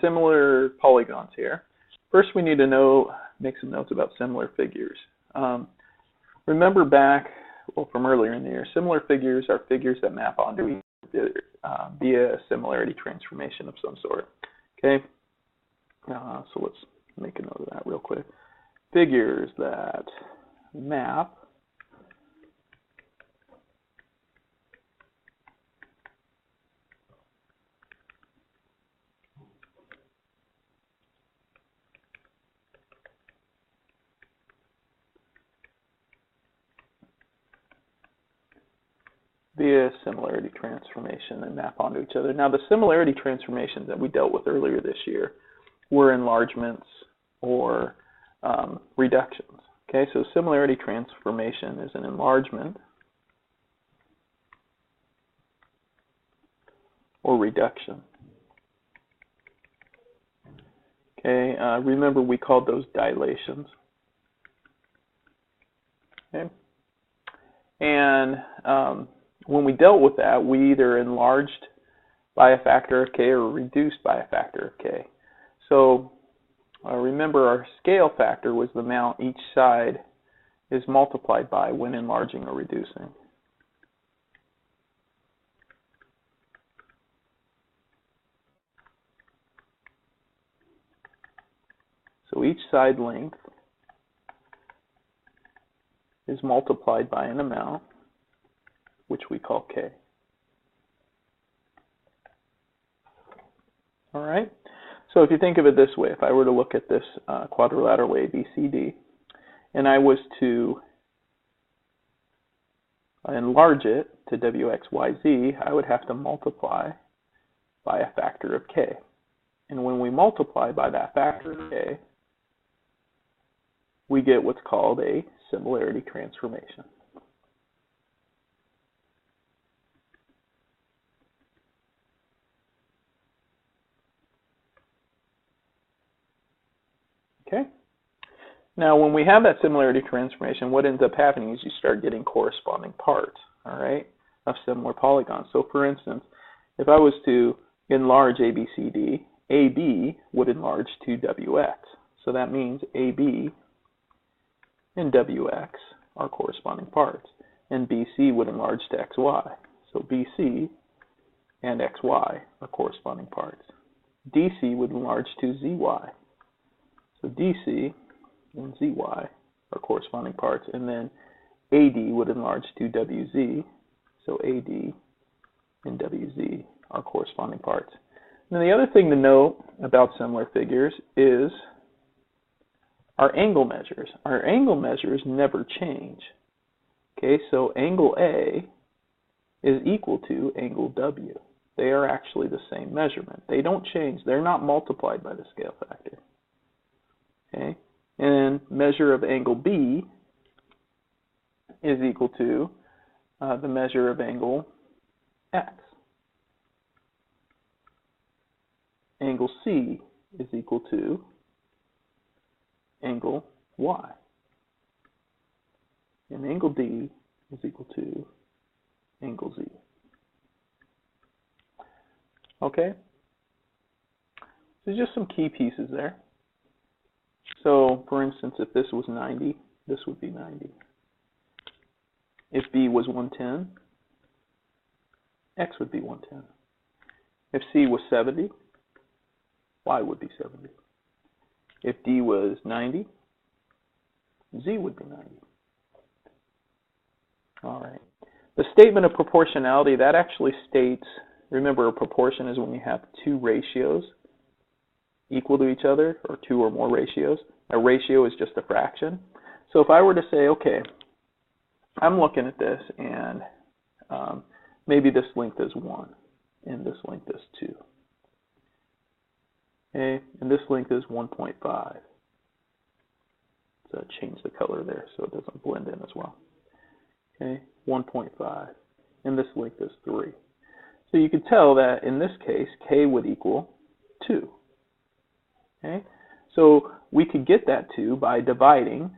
similar polygons here. First, we need to make some notes about similar figures. Remember back, well, from earlier in the year, similar figures are figures that map onto each other via a similarity transformation of some sort. Okay, so let's make a note of that real quick. Figures that map via similarity transformation and map onto each other. Now, the similarity transformations that we dealt with earlier this year were enlargements or reductions. Okay, so similarity transformation is an enlargement or reduction. Okay, remember we called those dilations. Okay, and when we dealt with that, we either enlarged by a factor of k or reduced by a factor of k. So remember, our scale factor was the amount each side is multiplied by when enlarging or reducing. So each side length is multiplied by an amount, which we call k. All right. So if you think of it this way, if I were to look at this quadrilateral ABCD, and I was to enlarge it to WXYZ, I would have to multiply by a factor of k. And when we multiply by that factor of k, we get what's called a similarity transformation. Okay. Now, when we have that similarity transformation, what ends up happening is you start getting corresponding parts, all right, of similar polygons. So, for instance, if I was to enlarge ABCD, AB would enlarge to WX. So that means AB and WX are corresponding parts. And BC would enlarge to XY. So BC and XY are corresponding parts. DC would enlarge to ZY. So DC and ZY are corresponding parts. And then AD would enlarge to WZ. So AD and WZ are corresponding parts. And the other thing to note about similar figures is our angle measures. Our angle measures never change. Okay, so angle A is equal to angle W. They are actually the same measurement. They don't change. They're not multiplied by the scale factor. Okay, and measure of angle B is equal to the measure of angle X. Angle C is equal to angle Y. And angle D is equal to angle Z. Okay? So just some key pieces there. So, for instance, if this was 90, this would be 90. If B was 110, X would be 110. If C was 70, Y would be 70. If D was 90, Z would be 90. All right. The statement of proportionality, that actually states, remember, a proportion is when you have two ratios equal to each other, or two or more ratios. A ratio is just a fraction. So if I were to say, okay, I'm looking at this, and maybe this length is 1, and this length is 2. Okay, and this length is 1.5. So change the color there so it doesn't blend in as well. Okay, 1.5, and this length is 3. So you could tell that in this case, k would equal 2. Okay, so we could get that 2 by dividing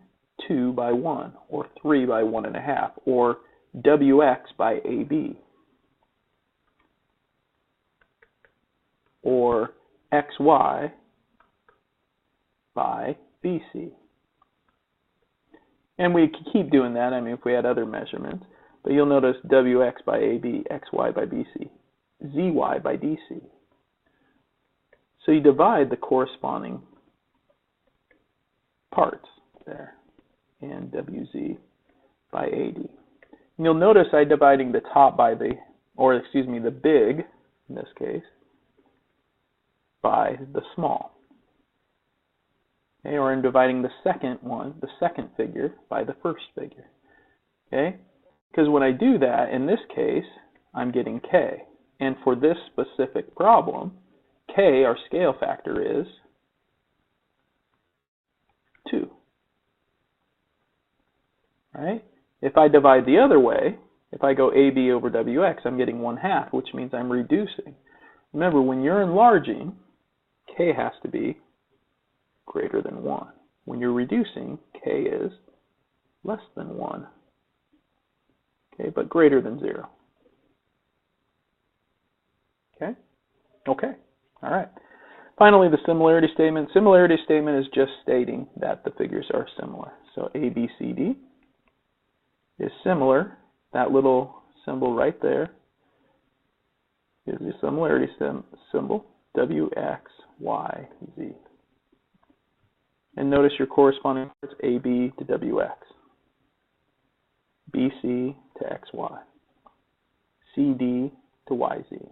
2 by 1, or 3 by 1.5, or WX by AB, or XY by BC. And we could keep doing that, I mean, if we had other measurements. But you'll notice WX by AB, XY by BC, ZY by DC. So you divide the corresponding parts there, and WZ by AD. And you'll notice I'm dividing the top by the big, in this case, by the small. Okay, or I'm dividing the second figure, by the first figure. Okay? Because when I do that, in this case, I'm getting K. And for this specific problem, K, our scale factor, is 2. Right? If I divide the other way, if I go AB over WX, I'm getting 1/2, which means I'm reducing. Remember, when you're enlarging, K has to be greater than 1. When you're reducing, K is less than 1. Okay, but greater than 0. Okay? Okay. All right. Finally, the similarity statement. Similarity statement is just stating that the figures are similar. So ABCD is similar. That little symbol right there is the similarity symbol, WXYZ. And notice your corresponding parts, AB to WX, BC to XY, CD to YZ.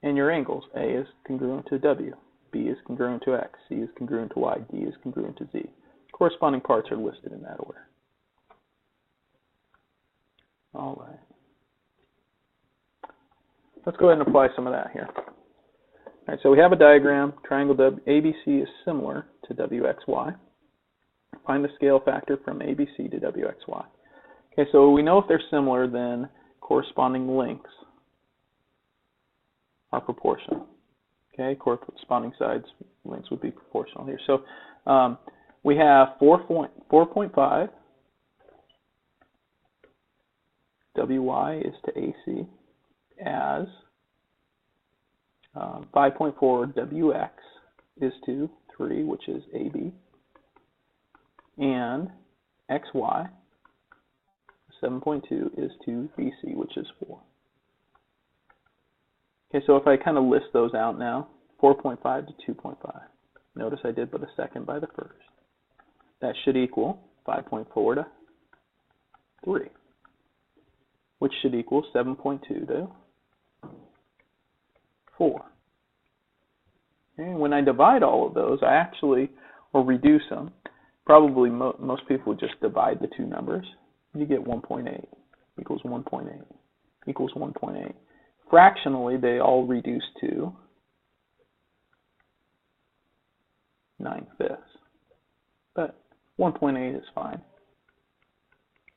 And your angles, A is congruent to W, B is congruent to X, C is congruent to Y, D is congruent to Z. Corresponding parts are listed in that order. All right. Let's go ahead and apply some of that here. All right, so we have a diagram. Triangle ABC is similar to WXY. Find the scale factor from ABC to WXY. Okay, so we know if they're similar, then corresponding lengths are proportional. Okay, corresponding sides lengths would be proportional here. So we have 4.5 WY is to AC as 5.4 WX is to 3, which is AB, and XY 7.2 is to BC, which is 4. Okay, so if I kind of list those out now, 4.5 to 2.5. Notice I did but a second by the first. That should equal 5.4 to 3, which should equal 7.2 to 4. Okay, when I divide all of those, I actually, or reduce them, probably most people would just divide the two numbers. You get 1.8 equals 1.8 equals 1.8. Fractionally, they all reduce to 9/5. But 1.8 is fine.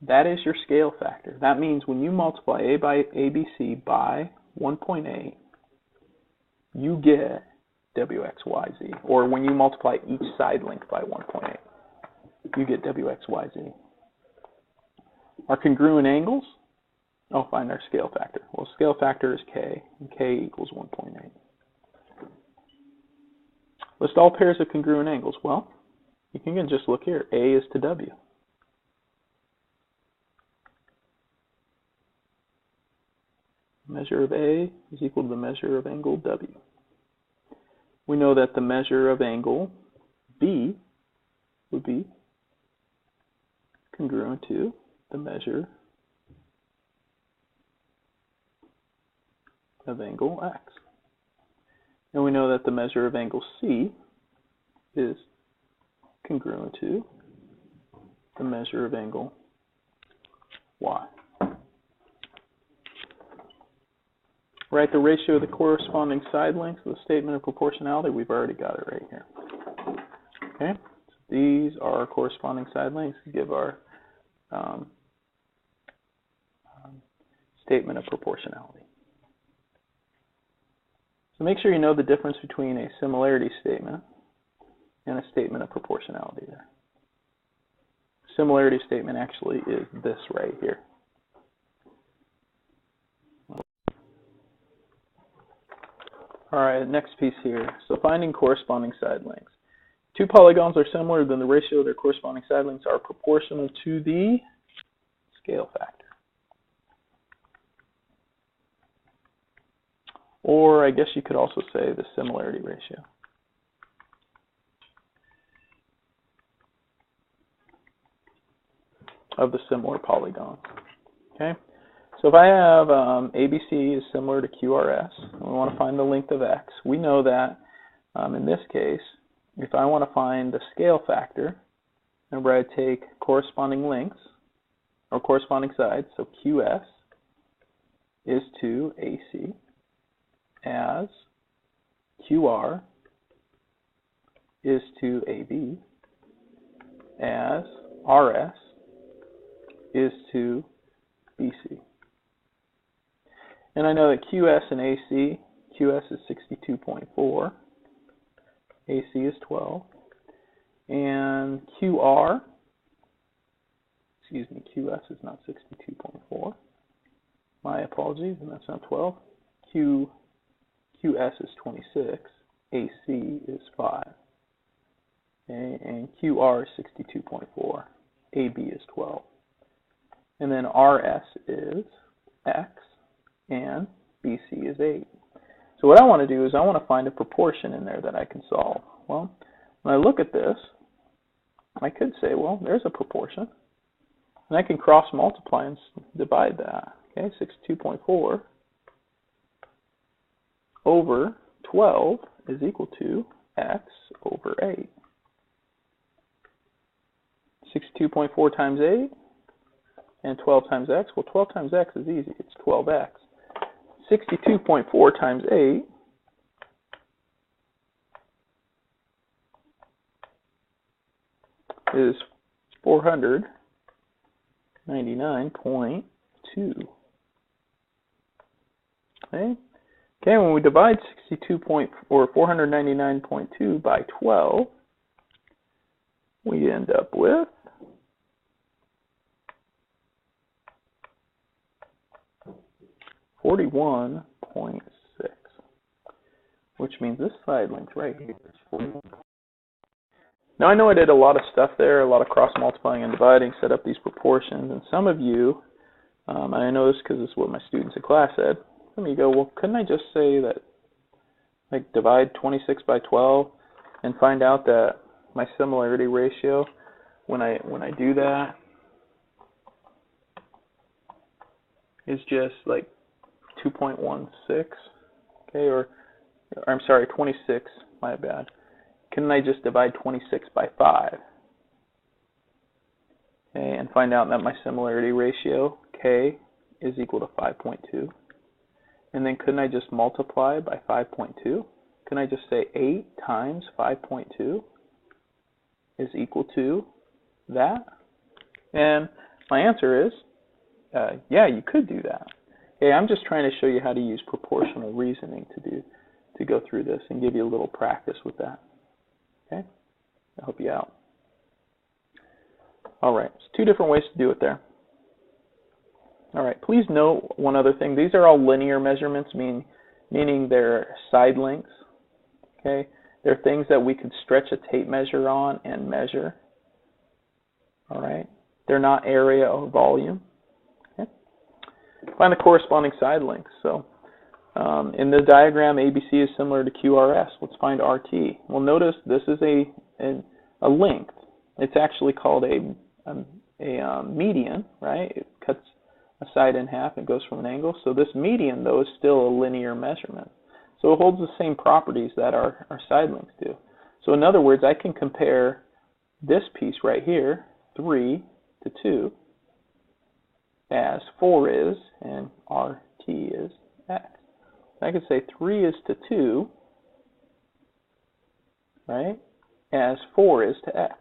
That is your scale factor. That means when you multiply A by ABC by 1.8, you get WXYZ. Or when you multiply each side length by 1.8, you get WXYZ. Our congruent angles, I'll find our scale factor. Well, scale factor is K, and K equals 1.8. List all pairs of congruent angles. Well, you can just look here. A is to W. Measure of A is equal to the measure of angle W. We know that the measure of angle B would be congruent to the measure of angle X. And we know that the measure of angle C is congruent to the measure of angle Y. Write the ratio of the corresponding side lengths of the statement of proportionality. We've already got it right here. Okay, so these are our corresponding side lengths to give our statement of proportionality. So make sure you know the difference between a similarity statement and a statement of proportionality there. Similarity statement actually is this right here. All right, next piece here. So finding corresponding side lengths. Two polygons are similar, then the ratio of their corresponding side lengths are proportional to the scale factor. Or I guess you could also say the similarity ratio of the similar polygons. Okay, so if I have ABC is similar to QRS, and we want to find the length of X, we know that in this case, if I want to find the scale factor, remember I take corresponding lengths or corresponding sides, so QS is to AC as QR is to AB as RS is to BC. And I know that QS and AC, QS is 62.4, AC is 12, and QS is not 62.4. My apologies, and that's not 12. QS is 26, AC is 5, okay, and QR is 62.4, AB is 12. And then RS is X, and BC is 8. So what I want to do is I want to find a proportion in there that I can solve. Well, when I look at this, I could say, well, there's a proportion. And I can cross multiply and divide that. Okay, 62.4 over 12 is equal to X over 8. 62.4 times 8 and 12 times X. Well, 12 times X is easy. It's 12X. 62.4 times 8 is 499.2. Okay, when we divide 499.2 by 12, we end up with 41.6, which means this side length right here is 41. Now I know I did a lot of stuff there, a lot of cross multiplying and dividing, set up these proportions, and some of you, and I know this because this is what my students in class said, some of you go, well, couldn't I just say that, like, divide 26 by 12 and find out that my similarity ratio, when I do that, is just like 2.16, okay, or I'm sorry, 26, my bad. Couldn't I just divide 26 by 5, okay, and find out that my similarity ratio, K, is equal to 5.2? And then couldn't I just multiply by 5.2? Couldn't I just say 8 times 5.2 is equal to that? And my answer is, yeah, you could do that. Okay, I'm just trying to show you how to use proportional reasoning to go through this and give you a little practice with that. Okay, I'll help you out. All right, so 2 different ways to do it there. All right, please note one other thing. These are all linear measurements, meaning they're side lengths. Okay, they're things that we could stretch a tape measure on and measure. All right, they're not area or volume. Okay, find the corresponding side lengths. So in the diagram, ABC is similar to QRS. Let's find RT. Well, notice this is a length. It's actually called a median, right? It cuts a side in half and goes from an angle. So this median, though, is still a linear measurement. So it holds the same properties that our side lengths do. So in other words, I can compare this piece right here, 3 to 2, as 4 is and RT is X. I could say 3 is to 2, right, as 4 is to X.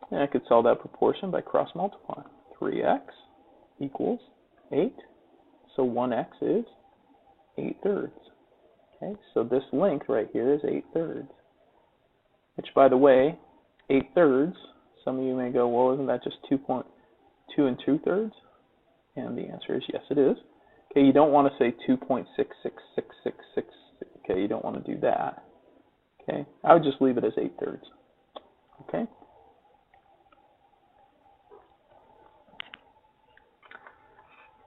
And I could solve that proportion by cross multiplying. 3x equals 8. So 1x is 8/3. Okay, so this length right here is 8/3. Which, by the way, 8/3, some of you may go, well, isn't that just 2.2 2 2/3? And the answer is yes, it is. Okay, you don't want to say 2.66666. Okay, you don't want to do that. Okay, I would just leave it as 8/3. Okay.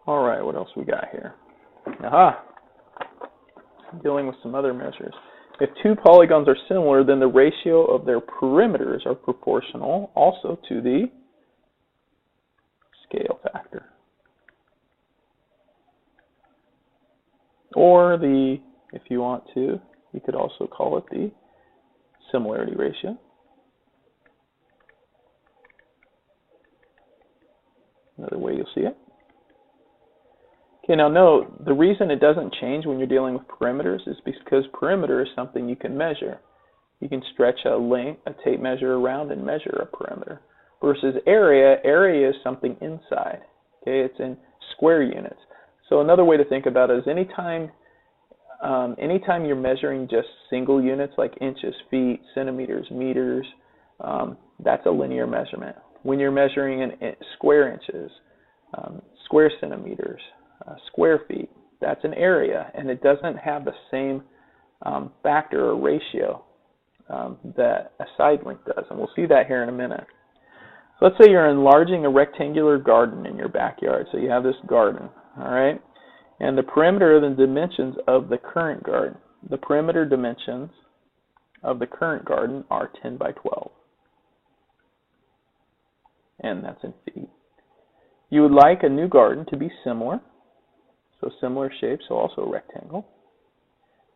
All right, what else we got here? Aha. Dealing with some other measures. If two polygons are similar, then the ratio of their perimeters are proportional also to the scale factor. Or the, if you want to, you could also call it the similarity ratio. Another way you'll see it. Okay, now note, the reason it doesn't change when you're dealing with perimeters is because perimeter is something you can measure. You can stretch a tape measure around and measure a perimeter. Versus area is something inside. Okay, it's in square units. So another way to think about it is anytime you're measuring just single units like inches, feet, centimeters, meters, that's a linear measurement. When you're measuring in square inches, square centimeters, square feet, that's an area, and it doesn't have the same factor or ratio that a side length does, and we'll see that here in a minute. So let's say you're enlarging a rectangular garden in your backyard. So you have this garden, all right, and the perimeter are the dimensions of the current garden. The perimeter dimensions of the current garden are 10 by 12, and that's in feet. You would like a new garden to be similar. So similar shape, so also a rectangle.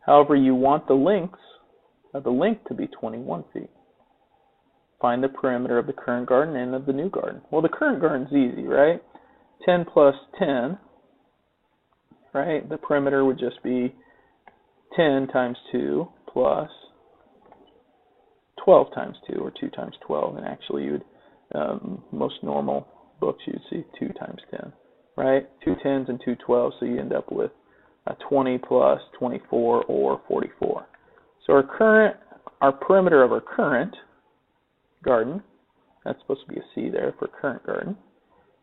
However, you want the length to be 21 feet. Find the perimeter of the current garden and of the new garden. Well, the current garden's easy, right? 10 plus 10, right? The perimeter would just be 10 times 2 plus 12 times 2, or 2 times 12. And actually, you would, most normal books, you'd see 2 times 10. Right? 2 10s and 2 12s, so you end up with 20 plus 24 or 44. So our perimeter of our current garden, that's supposed to be a C there for current garden,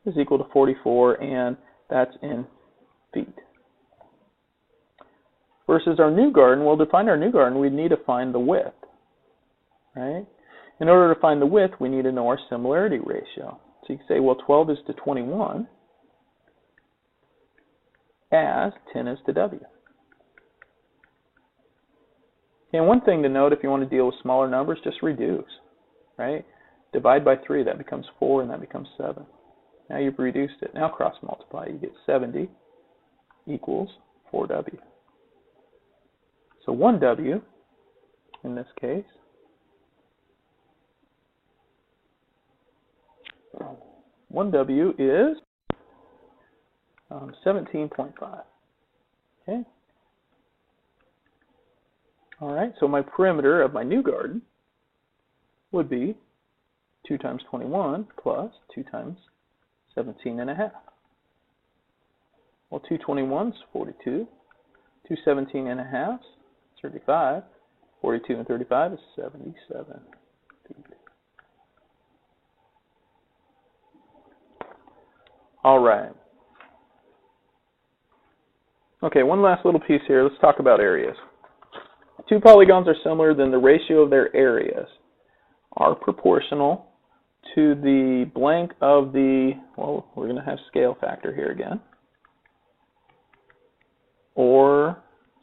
is equal to 44, and that's in feet. Versus our new garden, well, to find our new garden, we need to find the width. Right? In order to find the width, we need to know our similarity ratio. So you can say, well, 12 is to 21. As 10 is to W. And one thing to note, if you want to deal with smaller numbers, just reduce, right? Divide by 3, that becomes 4, and that becomes 7. Now you've reduced it. Now cross multiply, you get 70 equals 4W. So 1W, in this case, is 17.5. Okay. All right, so my perimeter of my new garden would be 2 times 21 plus 2 times 17.5. Well, 2 21s, 42. 2 17.5s, 35. 42 and 35 is 77 feet. All right. Okay, one last little piece here. Let's talk about areas. Two polygons are similar, then the ratio of their areas are proportional to the blank of the, well, we're going to have scale factor here again, or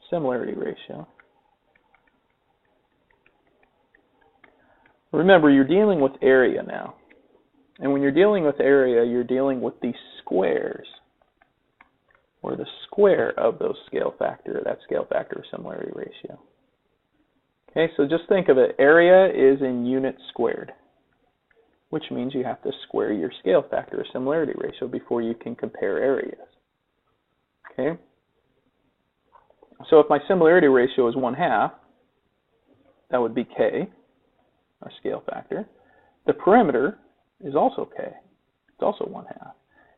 similarity ratio. Remember, you're dealing with area now. And when you're dealing with area, you're dealing with the squares, or the square of those scale factor, that scale factor or similarity ratio. Okay, so just think of it. Area is in units squared, which means you have to square your scale factor or similarity ratio before you can compare areas. Okay, so if my similarity ratio is 1/2, that would be K, our scale factor. The perimeter is also K. It's also 1/2.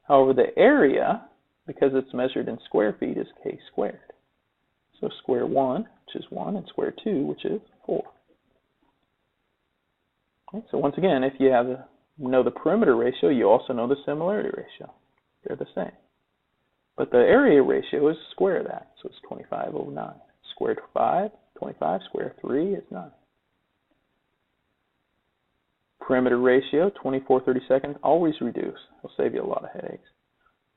However, the area, because it's measured in square feet, is K squared. So square 1, which is 1, and square 2, which is 4. Okay, so once again, if you know the perimeter ratio, you also know the similarity ratio. They're the same. But the area ratio is square that, so it's 25 over 9. Square 5, 25, square 3 is 9. Perimeter ratio, 24 32nds, always reduce. It'll save you a lot of headaches.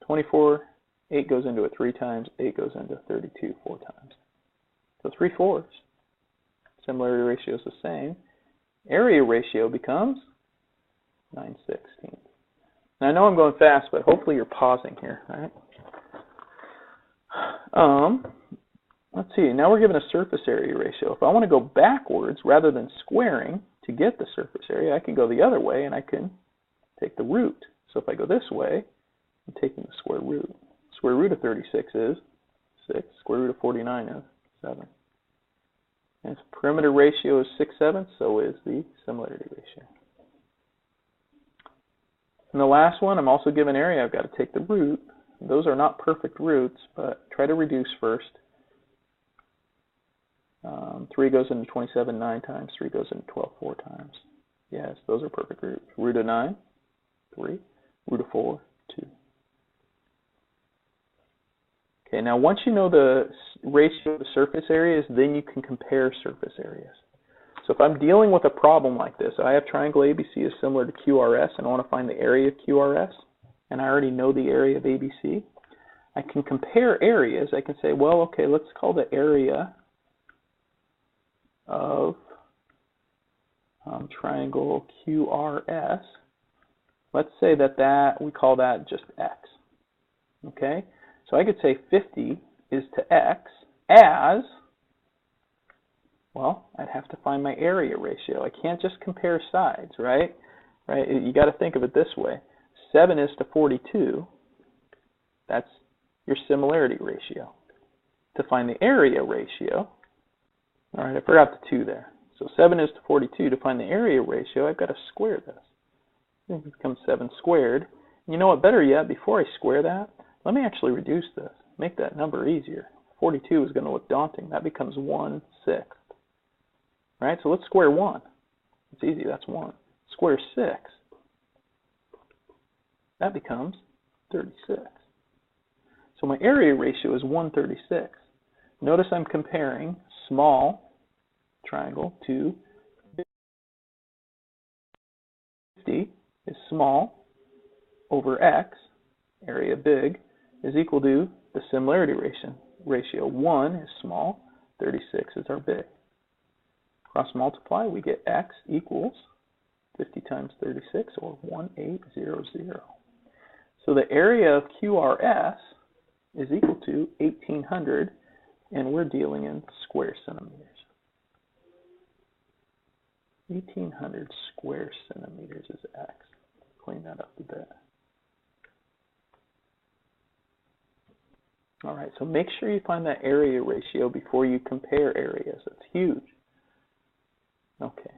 24, 8 goes into it 3 times, 8 goes into 32 4 times. So 3/4. Similarity ratio is the same. Area ratio becomes 9/16. Now I know I'm going fast, but hopefully you're pausing here, right? Let's see, now we're given a surface area ratio. If I want to go backwards, rather than squaring to get the surface area, I can go the other way and I can take the root. So if I go this way, I'm taking the square root. Square root of 36 is 6. Square root of 49 is 7. And its perimeter ratio is 6/7, so is the similarity ratio. And the last one, I'm also given area. I've got to take the root. Those are not perfect roots, but try to reduce first. 3 goes into 27 9 times. 3 goes into 12 4 times. Yes, those are perfect roots. Root of 9, 3. Root of 4, 2. Okay, now once you know the ratio of the surface areas, then you can compare surface areas. So if I'm dealing with a problem like this, I have triangle ABC is similar to QRS, and I want to find the area of QRS, and I already know the area of ABC, I can compare areas. I can say, well, okay, let's call the area of triangle QRS, let's say that we call that just X. Okay, so I could say 50 is to X as, well, I'd have to find my area ratio. I can't just compare sides, right? Right? You got to think of it this way. 7 is to 42. That's your similarity ratio. To find the area ratio, all right, I forgot the 2 there. So 7 is to 42. To find the area ratio, I've got to square this. It becomes 7 squared. You know what, better yet, before I square that, let me actually reduce this. Make that number easier. 42 is going to look daunting. That becomes 1/6. Right, so let's square 1. It's easy, that's 1. Square 6. That becomes 36. So my area ratio is 1/36. Notice I'm comparing small triangle to 50 is small over X, area big, is equal to the similarity ratio. 1 is small, 36 is our big. Cross multiply, we get X equals 50 times 36, or 1800. So the area of QRS is equal to 1800, and we're dealing in square centimeters. 1800 square centimeters is X. Clean that up a bit. All right, so make sure you find that area ratio before you compare areas. That's huge. Okay.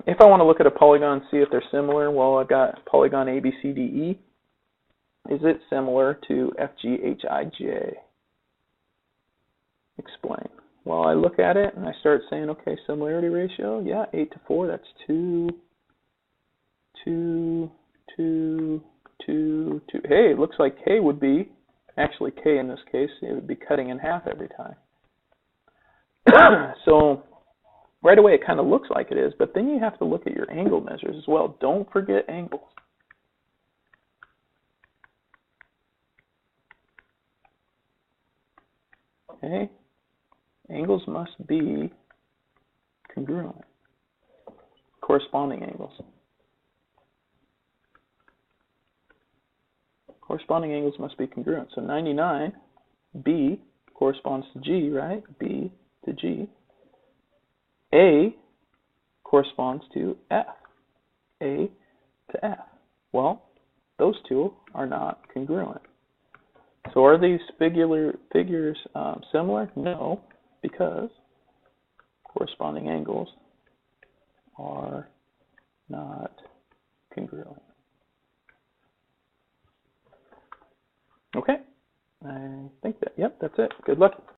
If I want to look at a polygon and see if they're similar, well, I've got polygon ABCDE. Is it similar to FGHIJ? Explain. Well, I look at it and I start saying, okay, similarity ratio, yeah, 8/4, that's 2, 2, 2, 2, 2. Hey, it looks like K would be, actually K in this case, it would be cutting in half every time. So right away it kind of looks like it is, but then you have to look at your angle measures as well. Don't forget angles. Okay, angles must be congruent, corresponding angles. Corresponding angles must be congruent. So 99, B corresponds to G, right? B to G. A corresponds to F. A to F. Well, those two are not congruent. So are these figures similar? No, because corresponding angles are not congruent. Okay, I think that, yep, that's it. Good luck.